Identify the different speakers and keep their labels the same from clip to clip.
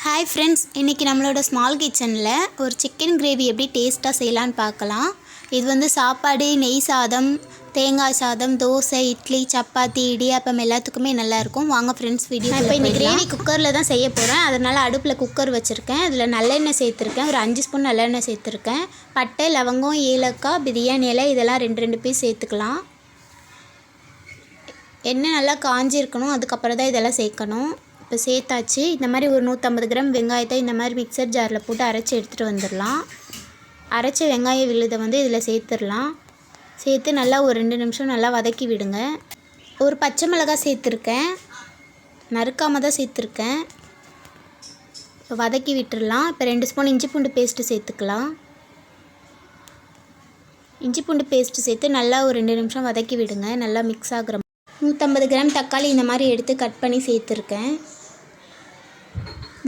Speaker 1: Hi friends, இன்றைக்கி நம்மளோட small கிச்சனில் ஒரு சிக்கன் கிரேவி எப்படி டேஸ்ட்டாக செய்யலான்னு பார்க்கலாம். இது வந்து சாப்பாடு, நெய் சாதம், தேங்காய் சாதம், தோசை, இட்லி, சப்பாத்தி, இடியாப்பம் எல்லாத்துக்குமே நல்லாயிருக்கும். வாங்க ஃப்ரெண்ட்ஸ், வீடியோ. நான் இப்போ இந்த கிரேவி குக்கரில் தான் செய்ய போகிறேன். அதனால் அடுப்பில் குக்கர் வச்சுருக்கேன். அதில் நல்லெண்ணெய் சேர்த்துருக்கேன். ஒரு 5 ஸ்பூன் நல்லெண்ணெய் சேர்த்துருக்கேன். பட்டை, லவங்கம், ஏலக்காய், பிரியாணி இலை இதெல்லாம் 2 பீஸ் சேர்த்துக்கலாம். எண்ணெய் நல்லா காஞ்சிருக்கணும். அதுக்கப்புறம் தான் இதெல்லாம் சேர்க்கணும். இப்போ சேர்த்தாச்சு. இந்த மாதிரி ஒரு 150 கிராம் வெங்காயத்தை இந்த மாதிரி மிக்சர் ஜாரில் போட்டு அரைச்சி எடுத்துகிட்டு வந்துடலாம். அரைச்ச வெங்காய விழுதை வந்து இதில் சேர்த்துடலாம். சேர்த்து நல்லா ஒரு 2 நிமிஷம் நல்லா வதக்கி விடுங்க. ஒரு பச்சை மிளகாய் சேர்த்துருக்கேன், நறுக்காமல் தான் சேர்த்துருக்கேன். இப்போ வதக்கி விட்டுடலாம். இப்போ 2 ஸ்பூன் இஞ்சி பூண்டு பேஸ்ட்டு சேர்த்துக்கலாம். இஞ்சி பூண்டு பேஸ்ட்டு சேர்த்து நல்லா ஒரு 2 நிமிஷம் வதக்கி விடுங்க. நல்லா மிக்ஸ் ஆகிற 150 கிராம் தக்காளி இந்த மாதிரி எடுத்து கட் பண்ணி சேர்த்துருக்கேன்.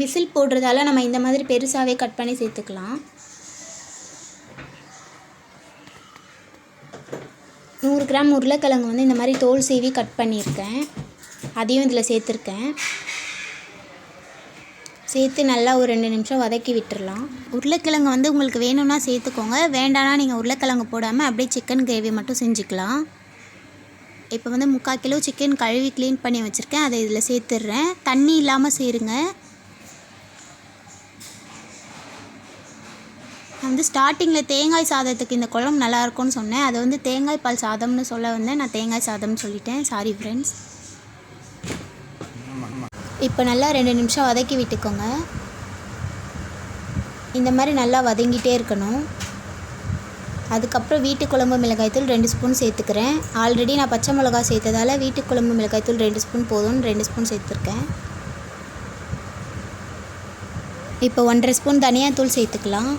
Speaker 1: விசில் போடுறதால நம்ம இந்த மாதிரி பெருசாகவே கட் பண்ணி சேர்த்துக்கலாம். 100 கிராம் உருளைக்கிழங்கு வந்து இந்த மாதிரி தோல் சீவி கட் பண்ணியிருக்கேன். அதையும் இதில் சேர்த்துருக்கேன். சேர்த்து நல்லா ஒரு 2 நிமிஷம் வதக்கி விட்டுடலாம். உருளைக்கிழங்கு வந்து உங்களுக்கு வேணும்னா சேர்த்துக்கோங்க, வேண்டானா நீங்கள் உருளைக்கிழங்கு போடாமல் அப்படியே சிக்கன் கிரேவி மட்டும் செஞ்சுக்கலாம். இப்போ வந்து 3/4 கிலோ சிக்கன் கழுவி க்ளீன் பண்ணி வச்சுருக்கேன். அதை இதில் சேர்த்துடுறேன். தண்ணி இல்லாமல் சேருங்க. நான் வந்து ஸ்டார்டிங்கில் தேங்காய் சாதத்துக்கு இந்த குழம்பு நல்லாயிருக்கும்னு சொன்னேன். அதை வந்து தேங்காய் பால் சாதம்னு சொல்ல வந்தேன். நான் தேங்காய் சாதம்னு சொல்லிட்டேன், சாரி ஃப்ரெண்ட்ஸ். இப்போ நல்லா 2 நிமிஷம் வதக்கி விட்டுக்கோங்க. இந்த மாதிரி நல்லா வதங்கிட்டே இருக்கணும். அதுக்கப்புறம் வீட்டு குழம்பு மிளகாய்த்தூள் 2 ஸ்பூன் சேர்த்துக்கிறேன். ஆல்ரெடி நான் பச்சை மிளகாய் சேர்த்ததால் வீட்டு குழம்பு மிளகாய்த்தூள் 2 ஸ்பூன் போதும்னு 2 ஸ்பூன் சேர்த்துருக்கேன். இப்போ 1.5 ஸ்பூன் தனியாத்தூள் சேர்த்துக்கலாம்.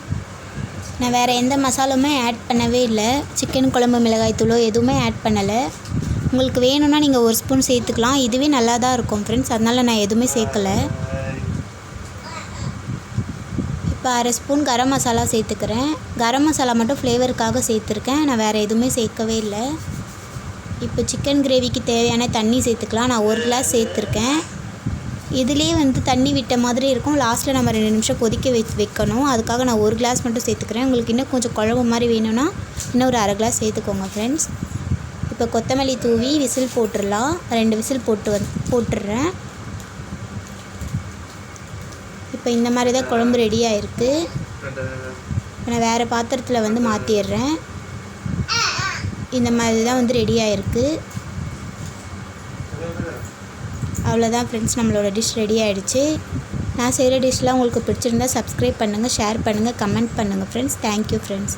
Speaker 1: நான் வேறு எந்த மசாலாவுமே ஆட் பண்ணவே இல்லை. சிக்கன் குழம்பு மிளகாய்த்தூளோ எதுவுமே ஆட் பண்ணலை. உங்களுக்கு வேணும்னா நீங்கள் 1 ஸ்பூன் சேர்த்துக்கலாம். இதுவே நல்லா தான் இருக்கும் ஃப்ரெண்ட்ஸ், அதனால் நான் எதுவுமே சேர்க்கலை. இப்போ 1/2 ஸ்பூன் கரம் மசாலா சேர்த்துக்கிறேன். கரம் மசாலா மட்டும் ஃப்ளேவருக்காக சேர்த்துருக்கேன், நான் வேறு எதுவுமே சேர்க்கவே இல்லை. இப்போ சிக்கன் கிரேவிக்கு தேவையான தண்ணி சேர்த்துக்கலாம். நான் 1 கிளாஸ் சேர்த்துருக்கேன். இதுலேயே வந்து தண்ணி விட்ட மாதிரி இருக்கும். லாஸ்ட்டில் நம்ம 2 நிமிஷம் கொதிக்க வைக்கணும். அதுக்காக நான் 1 கிளாஸ் மட்டும் சேர்த்துக்கிறேன். உங்களுக்கு இன்னும் கொஞ்சம் குழம்பு மாதிரி வேணும்னா இன்னும் ஒரு 1/2 கிளாஸ் சேர்த்துக்கோங்க ஃப்ரெண்ட்ஸ். இப்போ கொத்தமல்லி தூவி விசில் போட்டுடலாம். 2 விசில் போட்டுடுறேன். இப்போ இந்த மாதிரி தான் குழம்பு ரெடி ஆகிருக்கு. நான் வேறு பாத்திரத்தில் வந்து மாற்றிடுறேன். இந்த மாதிரி தான் வந்து ரெடி ஆகிருக்கு. அவ்வளோதான் ஃப்ரெண்ட்ஸ், நம்மளோட டிஷ் ரெடி ஆகிடுச்சு. நான் செய்கிற டிஷ்லாம் உங்களுக்கு பிடிச்சிருந்தா சப்ஸ்கிரைப் பண்ணுங்கள், ஷேர் பண்ணுங்கள், கமெண்ட் பண்ணுங்கள் ஃப்ரெண்ட்ஸ். Thank you friends.